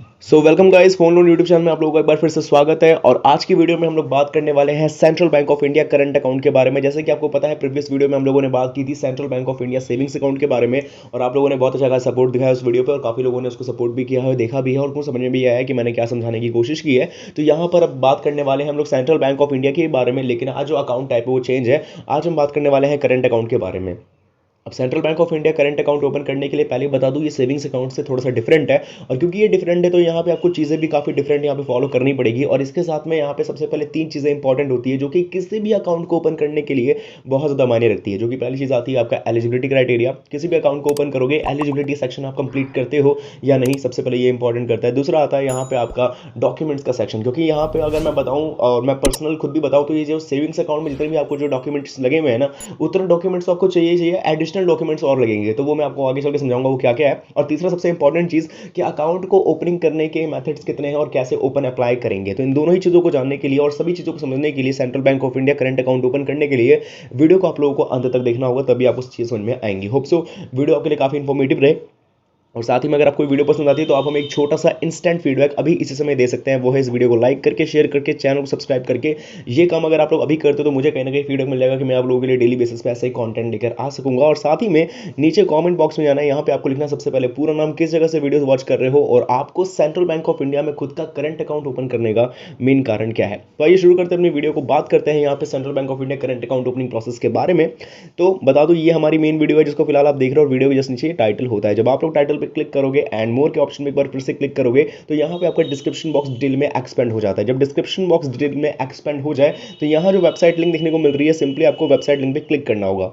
So welcome guys, phone loan YouTube channel में आप लोगों का एक बार फिर से स्वागत है। और आज की वीडियो में हम लोग बात करने वाले हैं central bank of India current account के बारे में। जैसे कि आपको पता है, प्रीवियस वीडियो में हम लोगों ने बात की थी central bank of India savings account के बारे में, और आप लोगों ने बहुत अच्छा खासा सपोर्ट दिखाया उस वीडियो पर, और काफी लोगों ने उसको सपोर्ट भी किया है, देखा भी है, और उनको समझ में भी आया है कि मैंने क्या समझाने की कोशिश की है। तो यहाँ पर अब बात करने वाले हैं हम लोग सेंट्रल बैंक ऑफ इंडिया के बारे में, लेकिन आज जो अकाउंट टाइप है वो चेंज है। आज हम बात करने वाले हैं करंट अकाउंट के बारे में। अब central bank of India current account open करने के लिए पहले बता दूं, ये सेविंग्स अकाउंट से थोड़ा सा डिफरेंट है। और क्योंकि ये डिफरेंट है तो यहाँ पे आपको चीज़ें भी काफ़ी डिफरेंट यहाँ पे फॉलो करनी पड़ेगी। और इसके साथ में यहाँ पे सबसे पहले तीन चीज़ें इंपॉर्टेंट होती है जो कि किसी भी अकाउंट को ओपन करने के लिए बहुत ज़्यादा मायने रखती है। जो कि पहली चीज़ आती है आपका एलिजिबिलिटी क्राइटेरिया। किसी भी अकाउंट को ओपन करोगे, एलिजिबिलिटी सेक्शन आप कंप्लीट करते हो या नहीं, सबसे पहले ये इंपॉर्टेंट करता है। दूसरा आता है यहाँ पे आपका डॉक्यूमेंट्स का सेक्शन, क्योंकि यहाँ पे अगर मैं बताऊँ और मैं पर्सनल खुद भी बताऊँ तो ये जो सेविंग्स अकाउंट में जितने भी आपको जो डॉक्यूमेंट्स लगे हुए हैं ना, उतने डॉक्यूमेंट्स आपको चाहिए एडिशनल डॉक्यूमेंट्स और लगेंगे। तो वो मैं आपको आगे चल के समझाऊंगा वो क्या क्या है। और तीसरा सबसे इंपॉर्टेंट चीज कि अकाउंट को ओपनिंग करने के मेथड्स कितने हैं और कैसे ओपन अप्लाई करेंगे। तो इन दोनों ही चीजों को जानने के लिए और सभी चीजों को समझने के लिए, central bank of India current account open करने के लिए वीडियो को आप लोगों को अंत तक देखना होगा, तभी आपको चीज समझ में आएंगी। होप सो वीडियो आपके लिए काफी इंफॉर्मेटिव रहे। और साथ ही में अगर आपको वीडियो पसंद आती है तो आप हमें एक छोटा सा इंस्टेंट फीडबैक अभी इसी समय दे सकते हैं। वो है इस वीडियो को लाइक करके, शेयर करके, चैनल को सब्सक्राइब करके। ये काम अगर आप लोग अभी करते हो तो मुझे कहीं ना कहीं फीडबैक मिल जाएगा कि मैं आप लोगों के लिए डेली बेसिस पे ऐसे ही कंटेंट लेकर आ सकूंगा। और साथ ही में नीचे कमेंट बॉक्स में जाना है, यहाँ पे आपको लिखना सबसे पहले पूरा नाम, किस जगह से वीडियो वॉच कर रहे हो, और आपको सेंट्रल बैंक ऑफ इंडिया में खुद का करंट अकाउंट ओपन करने का मेन कारण क्या है। तो आइए शुरू करते हैं अपनी वीडियो को। बात करते हैं यहाँ पे central bank of India current account opening process के बारे में। तो बता दो, ये हमारी मेन वीडियो है जिसको फिलहाल आप देख रहे हो, और वीडियो के जस्ट नीचे टाइटल होता है। जब आप लोग टाइटल पे क्लिक करोगे एंड मोर के ऑप्शन में एक बार फिर से क्लिक करोगे तो यहाँ पे आपका डिस्क्रिप्शन बॉक्स डिटेल में एक्सपेंड हो जाता है। जब डिस्क्रिप्शन बॉक्स डिटेल में एक्सपेंड हो जाए तो यहाँ जो वेबसाइट लिंक देखने को मिल रही है, सिंपली आपको वेबसाइट लिंक पे क्लिक करना होगा।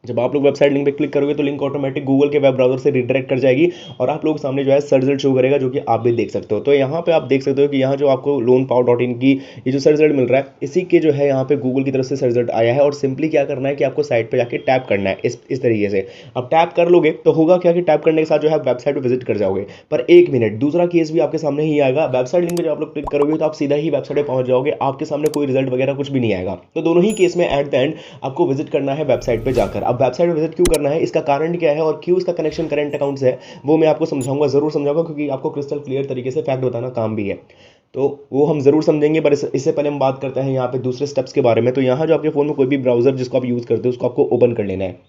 जब आप लोग वेबसाइट लिंक पे क्लिक करोगे तो लिंक ऑटोमेटिक गूगल के वेब ब्राउजर से रिडायरेक्ट कर जाएगी, और आप लोग सामने जो है सर्च रिजल्ट शो करेगा, जो कि आप भी देख सकते हो। तो यहाँ पे आप देख सकते हो कि यहाँ जो आपको loanpow.in की ये जो सर्च रिजल्ट मिल रहा है, इसी के जो है यहाँ पे गूगल की तरफ से सर्च रिजल्ट आया है। और सिंपली क्या करना है कि आपको साइट पे जाके टैप करना है इस तरीके से। अब टैप कर लोगे तो होगा क्या कि टैप करने के साथ जो है वेबसाइट पर विजिट कर जाओगे। पर एक मिनट, दूसरा केस भी आपके सामने ही आएगा। वेबसाइट लिंक पे जब आप लोग क्लिक करोगे तो आप सीधा ही वेबसाइट पे पहुंच जाओगे, आपके सामने कोई रिजल्ट वगैरह कुछ भी नहीं आएगा। तो दोनों ही केस में एट द एंड आपको विजिट करना है वेबसाइट पे जाकर। अब वेबसाइट पे विजिट क्यों करना है, इसका कारण क्या है और क्यों इसका कनेक्शन करंट अकाउंट से है, वो मैं आपको समझाऊंगा, जरूर समझाऊंगा, क्योंकि आपको क्रिस्टल क्लियर तरीके से फैक्ट बताना काम भी है। तो वो हम जरूर समझेंगे। पर इससे पहले हम बात करते हैं यहाँ पे दूसरे स्टेप्स के बारे में। तो यहाँ जो आपके फोन में कोई भी ब्राउजर जिसको आप यूज करते हो उसको आपको ओपन कर लेना है।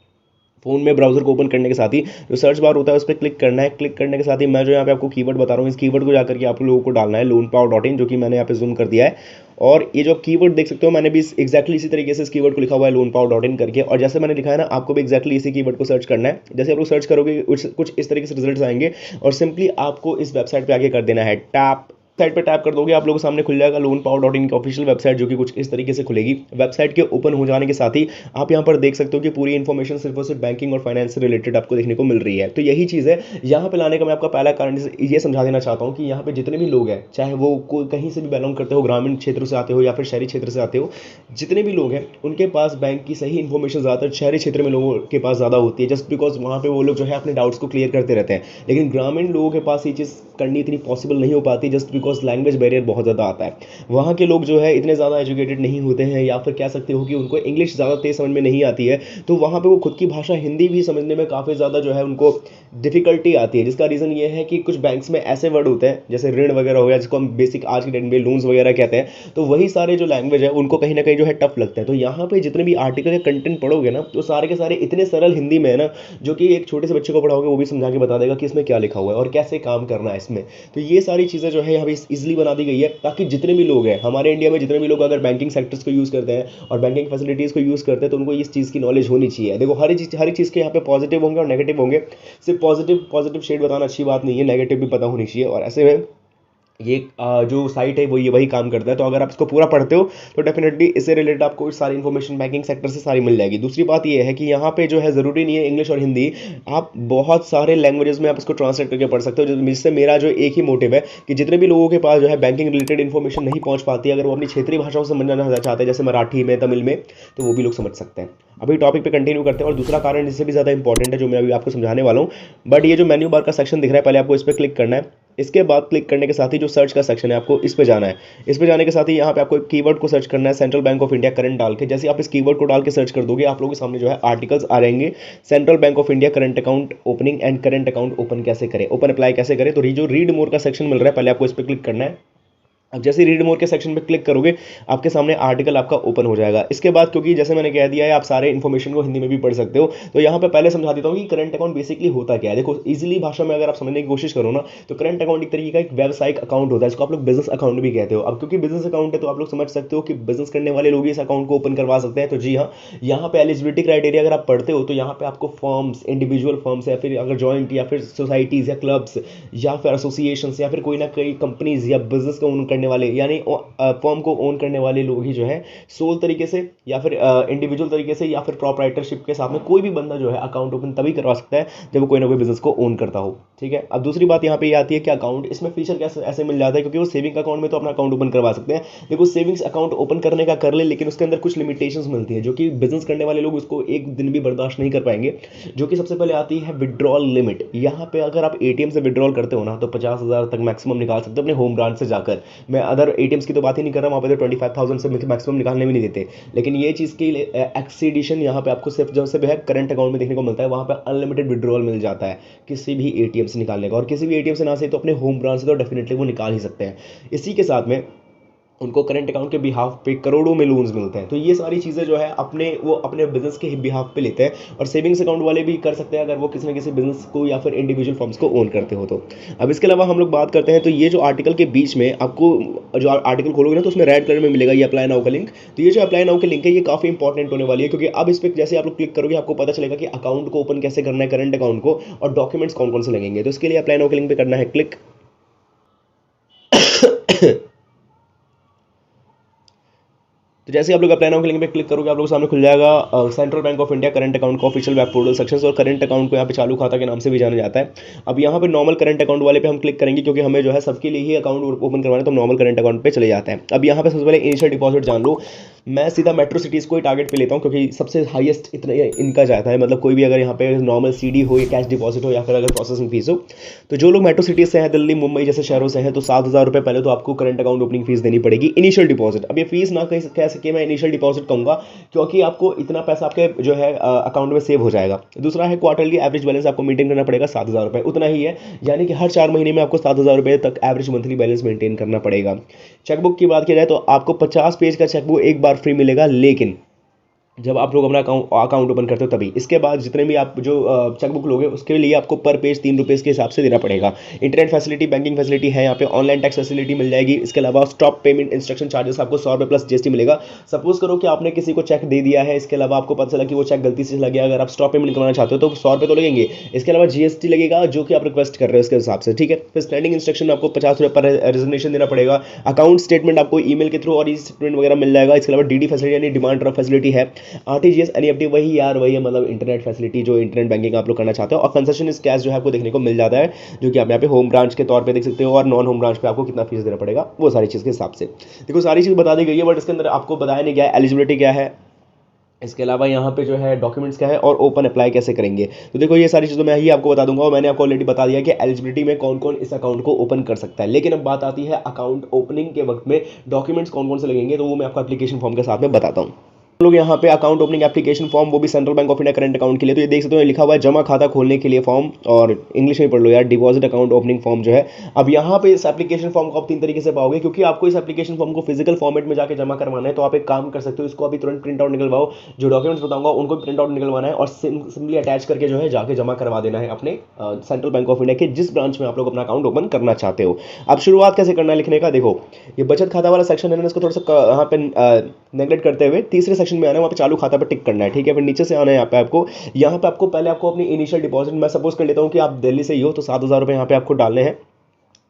फोन में ब्राउजर को ओपन करने के साथ ही जो सर्च बार होता है उस पर क्लिक करना है। क्लिक करने के साथ ही मैं जो यहाँ पे आपको कीवर्ड बता रहा हूँ, इस कीवर्ड को जाकर के आप लोगों को डालना है loanpow.in, जो कि मैंने यहाँ पे जूम कर दिया है। और ये जो कीवर्ड देख सकते हो, मैंने भी एग्जैक्टली इसी तरीके से इस कीवर्ड को लिखा हुआ है loanpow.in करके। और जैसे मैंने लिखा है ना, आपको भी एग्जैक्टली इसी कीवर्ड को सर्च करना है। जैसे आप लोग सर्च करोगे कुछ इस तरीके से रिजल्ट आएंगे, और सिंपली आपको इस वेबसाइट पर आगे कर देना है टैप। साइट पे टैप कर दोगे, आप लोगों के सामने खुल जाएगा loanpow.in की ऑफिशियल वेबसाइट, जो कि कुछ इस तरीके से खुलेगी। वेबसाइट के ओपन हो जाने के साथ ही आप यहाँ पर देख सकते हो कि पूरी इन्फॉर्मेशन सिर्फ और सिर्फ बैंकिंग और फाइनेंस से रिलेटेड आपको देखने को मिल रही है। तो यही चीज़ है यहाँ पे लाने का मैं आपका पहला कारण ये समझा देना चाहता हूँ कि यहाँ पे जितने भी लोग हैं, चाहे वो कोई कहीं से भी बिलोंग करते हो, ग्रामीण क्षेत्र से आते हो या फिर शहरी क्षेत्र से आते हो, जितने भी लोग हैं उनके पास बैंक की सही इन्फॉर्मेशन ज़्यादातर शहरी क्षेत्र में लोगों के पास ज़्यादा होती है, जस्ट बिकॉज वहाँ पे वो लोग जो है अपने डाउट्स को क्लियर करते रहते हैं। लेकिन ग्रामीण लोगों के पास ये चीज़ करनी इतनी पॉसिबल नहीं हो पाती, जस्ट बिकॉज लैंग्वेज बैरियर बहुत ज़्यादा आता है। वहाँ के लोग जो है इतने ज़्यादा एजुकेटेड नहीं होते हैं, या फिर कह सकते हो कि उनको इंग्लिश ज़्यादा तेज समझ में नहीं आती है। तो वहाँ पे वो खुद की भाषा हिंदी भी समझने में काफ़ी ज़्यादा जो है उनको डिफिकल्टी आती है, जिसका रीज़न ये है कि कुछ बैंक्स में ऐसे वर्ड होते हैं जैसे ऋण वगैरह हो गया, जिसको हम बेसिक आज के डेट में लोन्स वगैरह कहते हैं। तो वही सारे जो लैंग्वेज है उनको कहीं ना कहीं जो है टफ लगता है। तो यहाँ पे जितने भी आर्टिकल के कंटेंट पढ़ोगे ना, तो सारे के सारे इतने सरल हिंदी में है ना, जो कि एक छोटे से बच्चे को पढ़ाओगे वो भी समझा के बता देगा कि इसमें क्या लिखा हुआ है और कैसे काम करना है इसमें। तो ये सारी चीज़ें जो है यहाँ पे इजिली बना दी गई है, ताकि जितने भी लोग हैं हमारे इंडिया में, जितने भी लोग अगर बैंकिंग सेक्टर्स को यूज़ करते हैं और बैंकिंग फैसिलिटीज़ को यूज़ करते हैं, तो उनको इस चीज़ की नॉलेज होनी चाहिए। देखो, हर चीज़ के यहाँ पे पॉजिटिव होंगे और नेगेटिव होंगे। सिर्फ पॉजिटिव शेड बताना अच्छी बात नहीं है, नेगेटिव भी पता होनी चाहिए। और ऐसे में ये जो साइट है वो ये वही काम करता है। तो अगर आप इसको पूरा पढ़ते हो तो डेफिनेटली इससे रिलेटेड आपको सारी इन्फॉर्मेशन बैंकिंग सेक्टर से सारी मिल जाएगी। दूसरी बात ये है कि यहाँ पे जो है ज़रूरी नहीं है इंग्लिश और हिंदी, आप बहुत सारे लैंग्वेजेस में आप इसको ट्रांसलेट करके पढ़ सकते हो। जिससे मेरा जो एक ही मोटिव है कि जितने भी लोगों के पास जो है बैंकिंग रिलेटेड इन्फॉर्मेशन नहीं पहुँच पाती, अगर वो अपनी क्षेत्रीय भाषाओं से समझना चाहते हैं, जैसे मराठी में, तमिल में, तो वो भी लोग समझ सकते हैं। अभी टॉपिक पे कंटिन्यू करते हैं। और दूसरा कारण इससे भी ज़्यादा इंपॉर्टेंट है जो मैं अभी आपको समझाने वाला हूँ। बट ये जो मेन्यू बार का सेक्शन दिख रहा है, पहले आपको इस पर क्लिक करना है। इसके बाद क्लिक करने के साथ ही जो सर्च का सेक्शन है आपको इस पे जाना है। इस पे जाने के साथ ही यहाँ पे आपको एक कीवर्ड को सर्च करना है, central bank of India current डाल के। जैसे आप इस कीवर्ड को डाल के सर्च कर दोगे आप लोगों के सामने जो है आर्टिकल्स आ रहेंगे, central bank of India current account opening and current account open कैसे करें, ओपन अप्लाई कैसे करें। तो जो रीड मोर का सेक्शन मिल रहा है पहले आपको इस पर क्लिक करना है। अब जैसे रीड मोर के सेक्शन पे क्लिक करोगे आपके सामने आर्टिकल आपका ओपन हो जाएगा। इसके बाद क्योंकि जैसे मैंने कह दिया है आप सारे इन्फॉर्मेशन को हिंदी में भी पढ़ सकते हो, तो यहाँ पे पहले समझा देता हूँ कि करंट अकाउंट बेसिकली होता क्या है। देखो इजीली भाषा में अगर आप समझने की कोशिश करो ना, तो करंट अकाउंट एक तरीके का एक व्यावसायिक अकाउंट होता है, इसको आप लोग बिजनेस अकाउंट भी कहते हो। अब क्योंकि बिजनेस अकाउंट है तो आप लोग समझ सकते हो कि बिजनेस करने वाले लोग इस अकाउंट को ओपन करवा सकते हैं। तो जी हाँ, यहाँ पे एलिजिबिलिटी क्राइटेरिया अगर आप पढ़ते हो तो यहाँ पे आपको फर्म्स, इंडिविजुअल फर्म्स या फिर अगर जॉइंट या फिर सोसाइटीज या क्लब्स या फिर एसोसिएशन या फिर कोई ना कोई कंपनीज या बिजनेस को ओन करने वाले यानी फर्म को ओन करने वाले लोग ही जो है सोल तरीके से या फिर इंडिविजुअल तरीके से या फिर प्रोप्राइटरशिप के साथ में कोई भी बंदा जो है अकाउंट ओपन तभी करवा सकता है जब वो कोई ना कोई बिजनेस को ओन करता हो। ठीक है, अब दूसरी बात यहाँ पे ये आती है कि अकाउंट इसमें फीचर कैसे ऐसे मिल जाता है, क्योंकि वो सेविंग अकाउंट में तो अपना अकाउंट ओपन करवा सकते हैं। देखो सेविंग्स अकाउंट ओपन करने का कर ले, लेकिन उसके अंदर कुछ लिमिटेशंस मिलती है जो कि बिजनेस करने वाले लोग उसको एक दिन भी बर्दाश्त नहीं कर पाएंगे। जो कि सबसे पहले आती है विड्रॉल लिमिट। यहाँ पे अगर आप एटीएम से विड्रॉल करते हो ना तो 50,000 तक मैक्सिमम निकाल सकते हो अपने होम ब्रांच से जाकर। मैं अदर एटीएम्स की तो बात ही नहीं कर रहा, वहाँ पे तो 25,000 से मैक्सिमम निकालने भी नहीं देते। लेकिन ये चीज़ की एक्सीडिशन यहाँ पे आपको सिर्फ जो से है करंट अकाउंट में देखने को मिलता है। वहाँ पे अनलिमिटेड विड्रॉल मिल जाता है किसी भी एटीएम से निकालने का, और किसी भी एटीएम से ना सही तो अपने होम ब्रांच से तो डेफिनेटली वो निकाल ही सकते हैं। इसी के साथ में उनको करंट अकाउंट के बिहाफ पे करोड़ों में लोन्स मिलते हैं। तो ये सारी चीज़ें जो है वो अपने बिजनेस के बिहाफ पे लेते हैं, और सेविंग्स अकाउंट वाले भी कर सकते हैं अगर वो किसी न किसी बिजनेस को या फिर इंडिविजुअल फर्म्स को ओन करते हो तो। अब इसके अलावा हम लोग बात करते हैं तो ये जो आर्टिकल के बीच में आपको जो आर्टिकल खोलोगे ना तो उसमें रेड कलर में मिलेगा ये अप्लाई नाउ का लिंक। तो ये जो अप्लाई नाउ का लिंक है ये काफ़ी इंपॉर्टेंट होने वाली है, क्योंकि अब इस पर जैसे आप लोग क्लिक करोगे आपको पता चलेगा कि अकाउंट को ओपन कैसे करना है करंट अकाउंट को, और डॉक्यूमेंट्स कौन कौन से लगेंगे। तो इसके लिए अप्लाई नाउ के लिंक पे करना है क्लिक। तो जैसे आप लोग अप्लाई नाउ के लिंक पे क्लिक करोगे आप लोगों के सामने खुल जाएगा central bank of India current account का ऑफिशियल वेब पोर्टल सेक्शन, और करंट अकाउंट को यहाँ पे चालू खाता के नाम से भी जाना जाता है। अब यहाँ पे नॉर्मल करंट अकाउंट वाले पे हम क्लिक करेंगे, क्योंकि हमें जो है सबके लिए ही अकाउंट ओपन करवाना है, तो नॉर्मल करंट अकाउंट पे चले जाते हैं। अब यहाँ पे सबसे पहले इनिशियल डिपॉजिट जान लो। मैं सीधा मेट्रो सिटीज़ को ही टारगेट पे लेता हूँ, क्योंकि सबसे हाईएस्ट इतना इनका जाता है। मतलब कोई भी अगर यहाँ पे नॉर्मल सीडी हो या कैश डिपॉजिट हो या फिर अगर प्रोसेसिंग फीस हो, तो जो लोग मेट्रो सिटीज़ से हैं, दिल्ली मुंबई जैसे शहरों से हैं, तो 7,000 रुपये पहले तो आपको करंट अकाउंट ओपनिंग फीस देनी पड़ेगी इनिशियल डिपॉजिट। अब ये फीस ना कह सके मैं इनिशियल डिपॉजिट कहूँगा, क्योंकि आपको इतना पैसा आपके जो है अकाउंट में सेव हो जाएगा। दूसरा है क्वार्टरली एवरेज बैलेंस आपको मेंटेन करना पड़ेगा 7,000 रुपये, उतना ही है, यानी कि हर 4 महीने में आपको 7,000 रुपये तक एवरेज मंथली बैलेंस मेंटेन करना पड़ेगा। चेकबुक की बात की जाए तो आपको 50 पेज का चेकबुक एक बार फ्री मिलेगा, लेकिन जब आप लोग अपना अकाउंट ओपन करते हो तभी। इसके बाद जितने भी आप जो चेकबुक लोगे उसके लिए आपको पर पेज 3 रुपये के हिसाब से देना पड़ेगा। इंटरनेट फैसिलिटी, बैंकिंग फैसिलिटी है, यहाँ पे ऑनलाइन टैक्स फैसिलिटी मिल जाएगी। इसके अलावा स्टॉप पेमेंट इंस्ट्रक्शन चार्जेस आपको 100 रुपये प्लस जीएसटी मिलेगा। सपोज करो कि आपने किसी को चेक दे दिया है, इसके अलावा आपको पता चला कि वो चेक गलती से चला गया, अगर आप स्टॉप पेमेंट करवाना चाहते हो तो 100 रुपये तो लगेंगे। इसके अलावा जीएसटी लगेगा जो कि आप रिक्वेस्ट कर रहे हो उसके हिसाब से, ठीक है। फिर स्टैंडिंग इंस्ट्रक्शन आपको 50 रुपये पर रिजर्वेशन देना पड़ेगा। अकाउंट स्टेटमेंट आपको ईमेल के थ्रू और ई स्टेटमेंट वगैरह मिल जाएगा। इसके अलावा डीडी फैसिलिटी यानी डिमांड ड्राफ्ट फैसिलिटी है। आरटीजीएस एनईएफटी वही यार वही है, मतलब इंटरनेट फैसिलिटी जो इंटरनेट बैंकिंग आप लोग करना चाहते हो। और कंसेशन इस कैश जो है आपको देखने को मिल जाता है, जो कि आप यहाँ पे होम ब्रांच के तौर पे देख सकते हो, और नॉन होम ब्रांच पे आपको कितना फीस देना पड़ेगा वो सारी चीज़ के हिसाब से। देखो सारी चीज़ बता दी गई है, बट इसके अंदर आपको बताया नहीं गया है एलिजिबिलिटी क्या है, इसके अलावा यहाँ पे जो है डॉक्यूमेंट्स क्या है, और ओपन अप्लाई कैसे करेंगे। तो देखो ये सारी चीज़ें मैं ही आपको बता दूंगा, और मैंने आपको ऑलरेडी बता दिया कि एलिजिबिलिटी में कौन कौन इस अकाउंट को ओपन कर सकता है। लेकिन अब बात आती है अकाउंट ओपनिंग के वक्त में डॉक्यूमेंट्स कौन कौन से लगेंगे, तो वो मैं आपको एप्लीकेशन फॉर्म के साथ में बताता हूँ। लोग यहाँ पे अकाउंट ओपनिंग एप्लीकेशन फॉर्म, वो भी central bank of India current account के लिए। तो ये देख सकते हो लिखा हुआ है जमा खाता खोलने के लिए फॉर्म, और इंग्लिश में पढ़ लो यार, डिपॉजिट अकाउंट ओपनिंग फॉर्म जो है। अब यहाँ पे इस एप्लीकेशन फॉर्म को आप 3 तरीके से पाओगे, क्योंकि आपको इस एप्लीकेशन फॉर्म को फिजिकल फॉर्मेट में जाकर जमा करवाना है। तो आप एक काम कर सकते हो, इसको अभी तुरंत प्रिंट आउट निकलवाओ, जो डॉक्यूमेंट्स बताऊंगा उनको प्रिंट आउट निकलवाना है और सिंपली अटैच करके जो है जाके जमा करवा देना है अपने सेंट्रल बैंक ऑफ इंडिया के जिस ब्रांच में आप लोग अपना अकाउंट ओपन करना चाहते हो। अब शुरुआत कैसे करना है लिखने का, देखो ये बचत खाता वाला सेक्शन है ना, इसको थोड़ा सा यहाँ पे नेगलेक्ट करते हुए तीसरे सेक्शन में आना है, वहाँ पे चालू खाता पे टिक करना है, ठीक है। फिर नीचे से आना है यहाँ पे आपको पहले आपको अपनी इनिशियल डिपॉजिट, मैं सपोज कर लेता हूँ कि आप दिल्ली से ही हो, तो 7,000 रुपये यहाँ पे आपको डालने हैं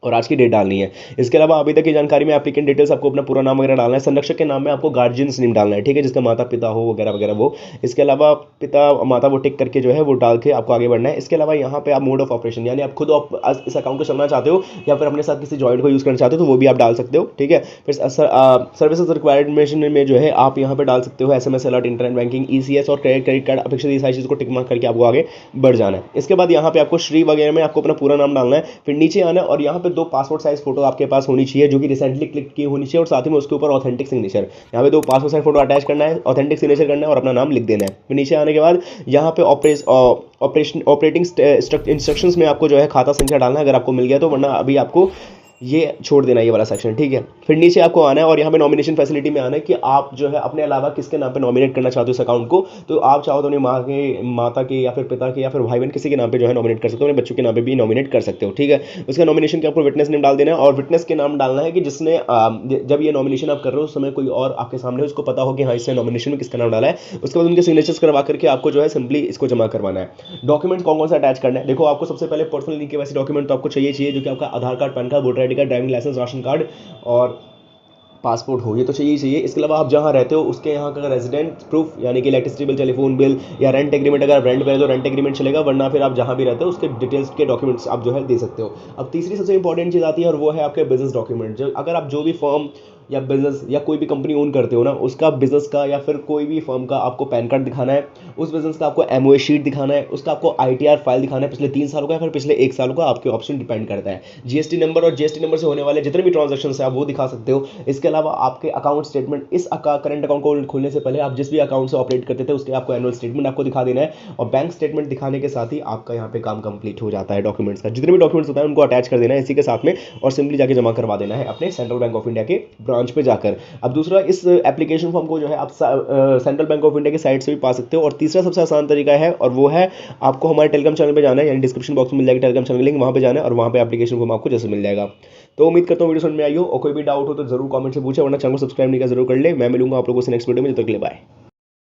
और आज की डेट डालनी है। इसके अलावा अभी तक की जानकारी में एप्लीकेंट डिटेल्स आपको अपना पूरा नाम वगैरह डालना है। संरक्षक के नाम में आपको गार्जियंस नेम डालना है, ठीक है, जिसका माता पिता हो वगैरह वगैरह वो। इसके अलावा पिता माता वो टिक करके जो है वो डाल के आपको आगे बढ़ना है। इसके अलावा यहाँ पे आप मोड ऑफ ऑपरेशन, यानी आप खुद इस अकाउंट को चलाना चाहते हो या फिर अपने साथ किसी जॉइंट को यूज़ करना चाहते हो तो वो भी आप डाल सकते हो, ठीक है। फिर सर्विसेज रिक्वायरमेंट में जो है आप यहाँ पे डाल सकते हो SMS alert, internet banking, ECS और क्रेडिट कार्ड अपेक्षित, ये सारी चीज़ को टिक मार्क करके आपको आगे बढ़ जाना है। इसके बाद यहाँ पे आपको श्री वगैरह में आपको अपना पूरा नाम डालना है। फिर नीचे आना है और यहाँ पे 2 पासपोर्ट साइज फोटो आपके पास होनी चाहिए जो कि रिसेंटली क्लिक की होनी चाहिए, और साथ ही में उसके ऊपर ऑथेंटिक सिग्नेचर, यहाँ पे 2 पासपोर्ट साइज फोटो अटैच करना है, ऑथेंटिक सिग्नेचर करना है और अपना नाम लिख देना है। फिर नीचे आने के बाद यहाँ पे ऑपरेटिंग इंस्ट्रक्शंस में आपको जो है खाता संख्या डालना है अगर आपको मिल गया तो, वरना अभी आपको ये छोड़ देना ये वाला सेक्शन, ठीक है। फिर नीचे आपको आना है और यहाँ पे नॉमिनेशन फैसिलिटी में आना है कि आप जो है अपने अलावा किसके नाम पे नॉमिनेट करना चाहते हो इस अकाउंट को। तो आप चाहो तो अपनी माता के या फिर पिता के या फिर भाई बहन किसी के नाम पे जो है नॉमिनेट कर सकते हो, अपने बच्चों के नाम पे भी नॉमिनेट कर सकते हो, ठीक है। उसका नॉमिनेशन के ऊपर विटनेस नेम डाल देना है, और विटनेस के नाम डालना है कि जिसने जब ये नॉमिनेशन आप कर रहे हो उस समय कोई और आपके सामने उसको पता हो कि हाँ इसने नॉमिनेशन में किसका नाम डाला है। उसके बाद उनके सिग्नेचर्स करवा करके आपको जो है सिंपली इसको जमा करवाना है। डॉक्यूमेंट कौन कौन सा अटैच करना है, देखो आपको सबसे पहले पर्सनल केवाईसी डॉक्यूमेंट तो आपको चाहिए जो कि आपका Aadhaar card, PAN card, voter ID card, driving licence, ration card और पासपोर्ट हो, ये तो चाहिए ही चाहिए। इसके अलावा आप जहाँ रहते हो उसके यहाँ का रेजिडेंट प्रूफ, यानी कि इलेक्ट्रिसिटी बिल, टेलीफोन बिल या रेंट एग्रीमेंट, अगर आप रेंट पे हो तो रेंट एग्रीमेंट चलेगा, वरना फिर आप जहाँ भी रहते हो उसके डिटेल्स के डॉक्यूमेंट्स आप जो है दे सकते हो। अब तीसरी सबसे इंपॉर्टेंट चीज़ आती है और वो है आपके बिजनेस डॉक्यूमेंट। जो अगर आप जो भी फर्म या बिजनेस या कोई भी कंपनी ओन करते हो ना, उसका बिजनेस का या फिर कोई भी फर्म का आपको पैन कार्ड दिखाना है, उस बिजनेस का आपको एमओए शीट दिखाना है, उसका आपको आईटीआर फाइल दिखाना है पिछले 3 सालों का या फिर पिछले 1 साल का, आपके ऑप्शन डिपेंड करता है। जीएसटी नंबर और जीएसटी नंबर से होने वाले जितने भी ट्रांजेक्शन है आप वो दिखा सकते हो। इसके अलावा आपके अकाउंट स्टेटमेंट, इस करंट अकाउंट को खोलने से पहले आप जिस भी अकाउंट से ऑपरेट करते थे उसके आपको एनुअल स्टेटमेंट आपको दिखा देना है, और बैंक स्टेटमेंट दिखाने के साथ ही आपका यहाँ पे काम कंप्लीट हो जाता है। डॉक्यूमेंट्स का जितने भी डॉक्यूमेंट्स होता है उनको अटैच कर देना है इसी के साथ में, और सिंपली जाके जमा करवा देना है अपने सेंट्रल बैंक ऑफ इंडिया के ब्रांच पे जाकर। अब दूसरा, इस एप्लीकेशन फॉर्म को जो है आप सेंट्रल बैंक ऑफ इंडिया की साइट से भी पा सकते हो। और तीसरा सबसे आसान तरीका है और वो है आपको हमारे टेलीग्राम चैनल पे जाना है, यानी डिस्क्रिप्शन बॉक्स में मिल जाएगा टेलीग्राम चैनल लिंक, वहाँ पे जाना है और वहाँ पे एप्लीकेशन फॉर्म आपको जैसे मिल जाएगा। तो उम्मीद करता हूँ वीडियो समझ में आई हो, और कोई भी डाउट हो तो जरूर कमेंट से पूछे, वरना चैनल को सब्सक्राइब नहीं कर जरूर कर ले। मैं मिलूंगा आप लोगों से नेक्स्ट वीडियो में, जब तक के लिए बाय।